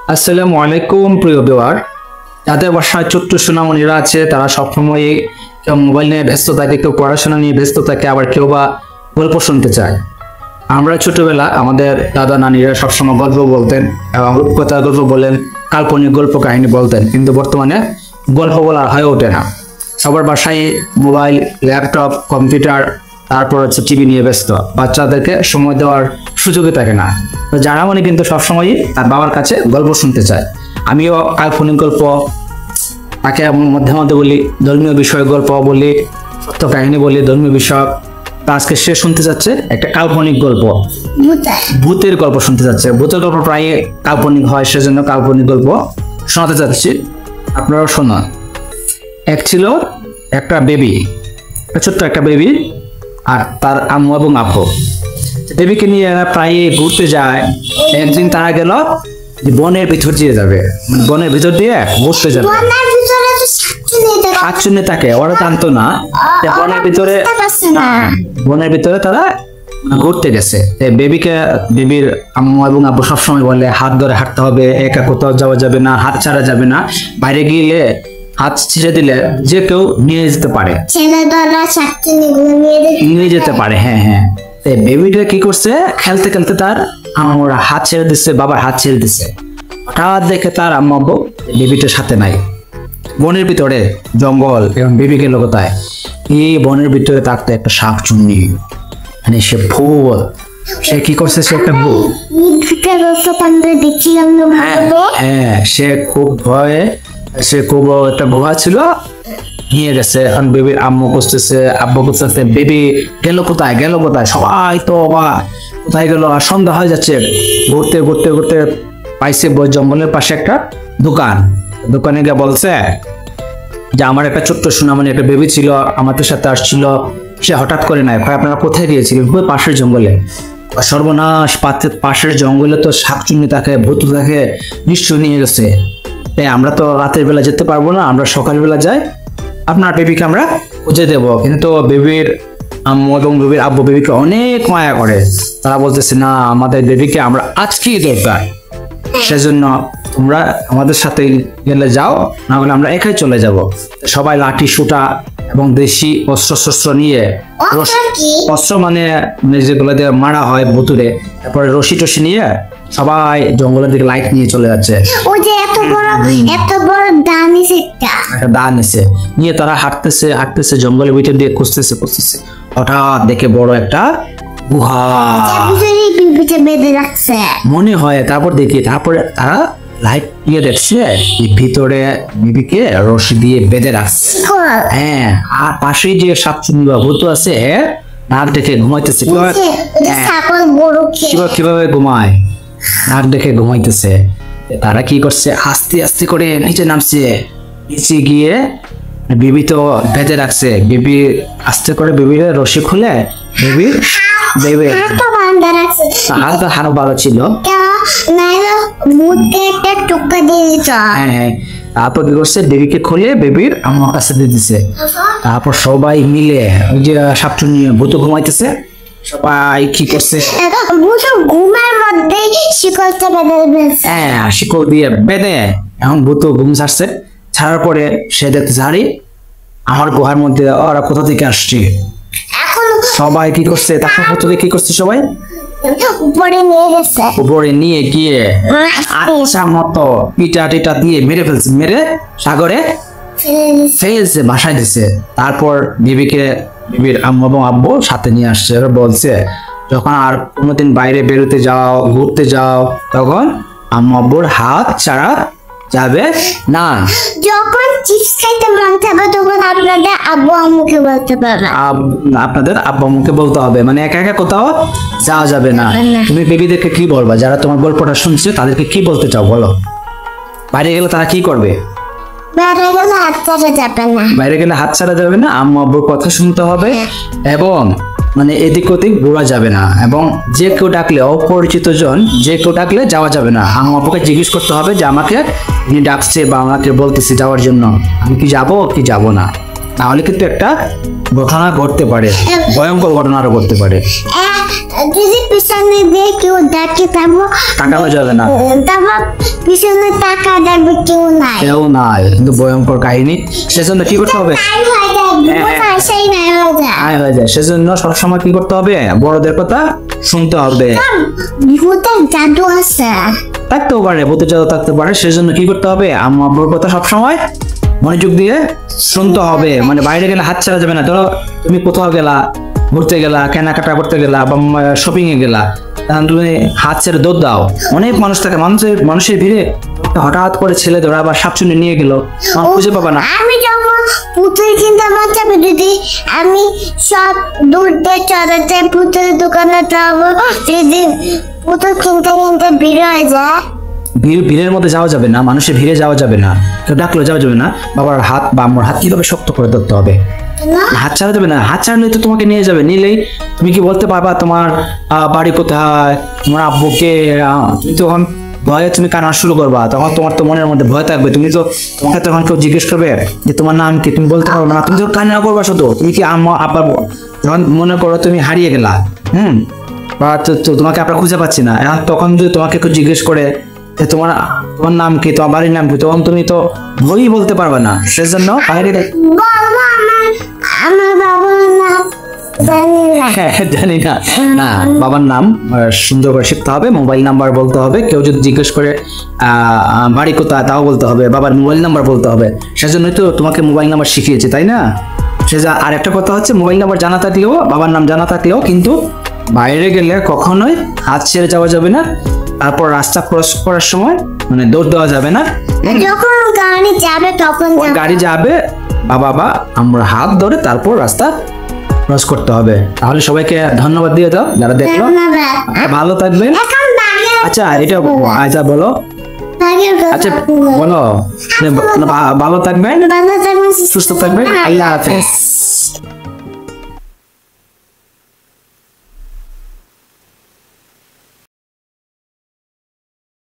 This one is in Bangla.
আসসালামু আলাইকুম প্রিয় ভিউয়ার, যাদের বাসায় ছোট্ট সোনামণিরা আছে তারা সবসময় মোবাইল নিয়ে ব্যস্ত থাকে, কেউ পড়াশোনা নিয়ে ব্যস্ত থাকে, আবার কেউ বা গল্প শুনতে চায়। আমরা ছোটবেলা আমাদের দাদা নানিরা সবসময় গল্প বলতেন এবং রূপকথার গল্প বলেন, কাল্পনিক গল্প কাহিনী বলতেন, কিন্তু বর্তমানে গল্প বলা হয়ে ওঠে না। সবার বাসায় মোবাইল, ল্যাপটপ, কম্পিউটার, তারপর হচ্ছে টিভি নিয়ে ব্যস্ত, বাচ্চাদেরকে সময় দেওয়ার সুযোগই থাকে না। তো যারা মানে কিন্তু সবসময়ই তার বাবার কাছে গল্প শুনতে চায়। আমিও কাল্পনিক গল্প তাকে মধ্যে মধ্যে বলি, ধর্মীয় বিষয় গল্প বলি, সত্য কাহিনী বলি, ধর্মীয় বিষয়। আজকে সে শুনতে যাচ্ছে একটা কাল্পনিক গল্প, ভূতের গল্প শুনতে যাচ্ছে। ভূতের গল্প প্রায় কাল্পনিক হয়, সেজন্য কাল্পনিক গল্প শোনাতে যাচ্ছি, আপনারাও শোনা। এক ছিল একটা বেবি, ছোট্ট একটা বেবি আর তার আম্মু এবং আব্বু। বেবিকে নিয়ে এরা প্রায় ঘুরতে যায়। একদিন তারা গেল যে বনের ভিতর দিয়ে যাবে, বনের ভিতর দিয়ে ঘুরতে যাবে। শাকচুন্নি থাকে, ওরা জানতো না বনের ভিতরে তারা ঘুরতে গেছে। বেবির আম্মু এবং আব্বু সবসময় বলে হাত ধরে হাঁটতে হবে, একা কোথাও যাওয়া যাবে না, হাত ছাড়া যাবে না, বাইরে গিয়ে হাত ছেড়ে দিলে যে কেউ নিয়ে যেতে পারে, নিয়ে যেতে পারে। হ্যাঁ হ্যাঁ, বেবিটা কি করছে, খেলতে খেলতে তার আম্মুরা হাত ছেড়ে দিচ্ছে, বাবার হাত ছেড়ে দিচ্ছে। হঠাৎ দেখে তার আম্মু আব্বু বেবিটার সাথে নাই, বনের ভিতরে জঙ্গল, এবং বেবি গেল কোথায়? এই বনের ভিতরে থাকতে একটা শাকচুন্নি, মানে সে ভূত। সে কি করছে, সে একটা ভূত। হ্যাঁ, সে খুব ভয়ে, সে খুব একটা ভুয়া ছিল, নিয়ে গেছে। এখন বেবির আম্মু খুঁজতেছে, আব্বু খুঁজতেছে, বেবি গেল কোথায়, গেল কোথায়? সবাই তো কোথায় গেল? আর সন্ধ্যা হয়ে যাচ্ছে। ঘুরতে ঘুরতে ঘুরতে পাইছে জঙ্গলের পাশে একটা দোকান। দোকানে গিয়ে বলছে যে আমার একটা ছোট্ট সোনামণি একটা বেবি ছিল, আমাদের সাথে আসছিল, সে হঠাৎ করে নাই। আপনারা কোথায় গিয়েছিলেন? পাশের জঙ্গলে। সর্বনাশ, পাশের জঙ্গলে তো শাকচুন্নি থাকে, ভূত থাকে, নিশ্চয় নিয়ে গেছে। আমরা তো রাতের বেলা যেতে পারবো না, আমরা সকালবেলা যাই, আপনার বেবিকে আমরা খুঁজে দেবো। কিন্তু বেবির আম্মু এবং বেবির আব্বু বেবিকে অনেক মায়া করে। তারা বলতেছে না, আমাদের বেবিকে আমরা আজকেই দরকার, সেজন্য তোমরা আমাদের সাথে গেলে যাও, না হলে আমরা একাই চলে যাব। সবাই লাঠি সুটা এবং দেশি অস্ত্র নিয়ে, অস্ত্র মানে যেগুলো দিয়ে মারা হয় ভুতুরে, তারপরে রশি টসি নিয়ে সবাই জঙ্গলের দিকে লাইট নিয়ে চলে যাচ্ছে। দান এসে নিয়ে তারা হাঁটতেছে জঙ্গলের ভিতর দিয়ে খুঁজতেছে। হঠাৎ দেখে বড় একটা গুহা মনে হয়। তারপরে তারা লাইট দিয়ে দেখছে ভিতরে বিবিকে রশি দিয়ে বেঁধে রাখছে। হ্যাঁ, আর পাশে যে শাকচুন্নি বা ভূত আছে, নাক দেখে ঘুমাইতেছে। কিভাবে ঘুমায়? নাক দেখে ঘুমাইতেছে। তারা কি করছে, আস্তে আস্তে করে নিচে নামছে। নিচে গিয়ে বিবি তো বেঁধে রাখছে, বিবি আস্তে করে বিবির রশি খুলে হালকা হারো ভালো ছিল। তারপর কি করছে, বেবিকে খুলে বেবির আমার কাছে দিয়ে দিছে। তারপর সবাই মিলে ওই যে শাকচুন্নি ভূত ঘুমাইতেছে, সবাই কি করছে, শিকল দিয়ে বেঁধে এখন ভূত ঘুম ছাড়ছে। ছাড়ার পরে সে দেখতে ছাড়ি আমার গুহার মধ্যে ওরা কোথা থেকে আসছে। সবাই কি করছে, কি করছে, সবাই উপরে নিয়ে গিয়ে আচ্ছা মতো পিটা টিটা দিয়ে মেরে ফেলছে, মেরে সাগরে ফেলছে, বাসায় দিছে। তারপর বিবির আম্মু এবং আব্বু সাথে নিয়ে আসছে। ওরা বলছে যখন আর কোনোদিন বাইরে বেরোতে যাও, ঘুরতে যাও, তখন আম্মু আব্বুর হাত ছাড়া যাবে না। যখন চিপস খাইতে মন চাবে তখন আপনাদের আব্বু আম্মুকে বলতে পারবে, আপনাদের আব্বু আম্মুকে বলতে হবে, মানে একা একা কোথাও যাওয়া যাবে না। তুমি বেবিদেরকে কি বলবা, যারা তোমার গল্পটা শুনছে তাদেরকে কি বলতে চাও বলো? বাইরে গেলে তারা কি করবে? বাইরে গেলে হাত ছাড়া যাবে না, আম্মু আব্বুর কথা শুনতে হবে, এবং মানে এদিক ওদিক ঘোরা যাবে না, এবং যে কেউ ডাকলে, অপরিচিত জন যে কেউ ডাকলে যাওয়া যাবে না। আম্মু আব্বুকে জিজ্ঞেস করতে হবে যে আমাকে উনি ডাকছে বা আমাকে বলতেছে যাওয়ার জন্য, আমি কি যাবো কি যাবো না, তাহলে কিন্তু একটা ঘটনা ঘটতে পারে, ভয়ঙ্কর ঘটনা আরো ঘটতে পারে। যদি পিছনে দিয়ে কেউ দেখে তারপর তাকানো যাবে না, তারপর পিছনে টাকা দেখবে কেউ নাই। কেউ নাই, কিন্তু ভয়ঙ্কর কাহিনী। সেজন্য কি করতে হবে? তাই হয়ে যায়, ভূত আসাই নাই হয়ে যায়। আয় হয়ে যায়। সেজন্য সবসময় কি করতে হবে? বড়দের কথা শুনতে হবে। ভূতের জাদু আছে। থাকতেও পারে, ভূতের জাদু থাকতে পারে। সেজন্য কি করতে হবে? আম্মা আব্বুর কথা সবসময় মনোযোগ দিয়ে শুনতে হবে। মানে বাইরে গেলে হাত ছাড়া যাবে না। ধরো তুমি কোথাও গেলা, ঘুরতে গেলা, কেনাকাটা করতে গেলা বা শপিং এ গেলা, তখন তুমি হাত ছেড়ে দৌড় দাও। অনেক মানুষ থাকে, মানুষের ভিড়ে হঠাৎ করে ছেলে ধরা বা শাকচুনি নিয়ে গেল, খুঁজে পাবা না। আমি যখন পুতুল কিনতে যাবো, যদি আমি সব দূর দিয়ে চড়াতে পুতুল দোকানে যাবো, যদি পুতুল কিনতে কিনতে ভিড় হয়ে যায়, ভিড়ের মধ্যে যাওয়া যাবে না, মানুষের ভিড়ে যাওয়া যাবে না, কেউ ডাকলেও যাওয়া যাবে না। বাবার হাত বা আম্মুর হাত কিভাবে শক্ত করে ধরতে হবে, না হাত ছাড়া যাবে না। হাত ছাড়লে তো তোমাকে নিয়ে যাবে, নিলেই তুমি কি বলতে পারবা তোমার বাড়ি কোথায়, তোমার আব্বুকে? তুমি তখন ভয়ে তুমি কান্না শুরু করবা, তখন তোমার তো মনের মধ্যে ভয় থাকবে। তোমাকে তখন কেউ জিজ্ঞেস করবে যে তোমার নাম কি, তুমি বলতে পারবে না, তুমি তো কান্না করবা শুধু। তুমি কি আম্মা আব্বা, যখন মনে করো তুমি হারিয়ে গেলা, বা তোমাকে আপনার খুঁজে পাচ্ছি না, এখন তখন যদি তোমাকে কেউ জিজ্ঞেস করে যে তোমার নাম কি, তোমার বাড়ির নাম কি, তখন তুমি তো ভয়ই বলতে পারবে না। সেজন্য বাইরে বলবো আমার বাবার নাম জানি না। জানি না, না বাবার নাম সুন্দর করে শিখতে হবে, মোবাইল নাম্বার বলতে হবে। কেউ যদি জিজ্ঞেস করে বাড়ি কোথায়, তাও বলতে হবে, বাবার মোবাইল নাম্বার বলতে হবে। সেজন্যই তো তোমাকে মোবাইল নাম্বার শিখিয়েছে, তাই না? আর একটা কথা হচ্ছে, মোবাইল নাম্বার জানা থাকলেও, বাবার নাম জানা থাকলেও কিন্তু বাইরে গেলে কখনোই হাত ছেড়ে যাওয়া যাবে না। তারপর রাস্তা ক্রস করার সময় মানে দৌড় দেওয়া যাবে না। যখন গাড়ি যাবে তখন গাড়ি যাবে বা আমরা হাত ধরে তারপর রাস্তা ক্রস করতে হবে। তাহলে সবাইকে ধন্যবাদ দিয়ে দাও যারা দেখলো। ভালো থাকবেন। আচ্ছা এটা বলো, আচ্ছা বলো, ভালো থাকবেন, সুস্থ থাকবেন। আল্লাহ হাফেজ।